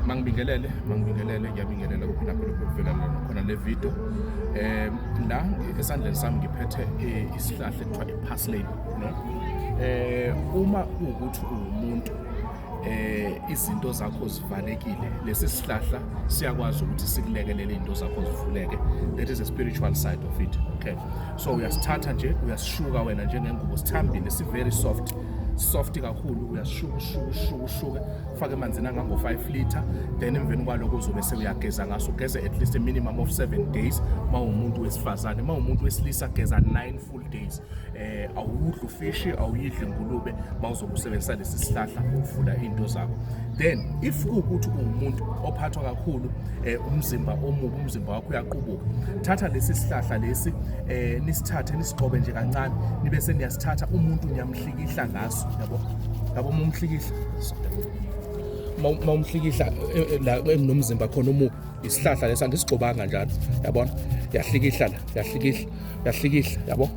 Mangibingelele ngiyabingelela kuphina phela ukuvela khona le video. La esandleni sami ngiphethe isihlahla ekuthiwa iparsley, no? Uma ukuthi uwumuntu izinto zakho zivalekile, lesi sihlahla siyakwazi ukuthi sikulekelele izinto zakho zivuleke. That is a spiritual side of it. Okay, so uyasithatha nje, uyasishuka wena njengengubo, sithambile, si very soft kakhulu, uyashuka ufake emanzini angango-5 liter, then emveni kwaloko uzobe sewuyageza ngaso, ugeze at least a minimum of 7 days. Mawumuntu wesifazane, mawumuntu wesilisa geza 9 full days. Awudli ufishi, awuyidli ingulube mawuzobe usebenzisa lesi sihlahla ukuvula into zakho. Then if ukuthi uwumuntu ophathwa kakhulu umzimba omubi, umzimba wakho uyaqubuka, thatha lesi sihlahla lesi, nisithathe nisigcobe nje kancane, nibe seniyasithatha umuntu niyamhlikihla ngaso, yabo umhlikihla mawumhlikihla la enomzimba khona umubi, isihlahla lesa ngisigcobanga njalo, yabona, yahlikihla la, yahlikihla, yabo,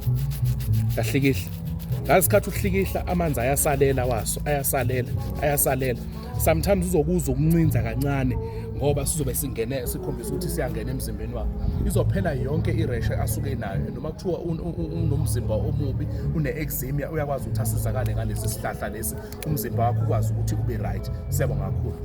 yahlikihla. Ngasikhathi uhlikihla amanzi ayasalela waso, ayasalela. Sometimes uzokuzwa ukuncinza kancane ngoba sizobe singene, sikhombisa ukuthi siyangena emzimbeni wakho. Izophela yonke ireshe asuke nayo, noma kuthiwa unomzimba omubi, une-eczema, uyakwazi ukuthi asizakale ngalesi sihlahla lesi, umzimba wakho ukwazi ukuthi ube right. Siyabonga kakhulu.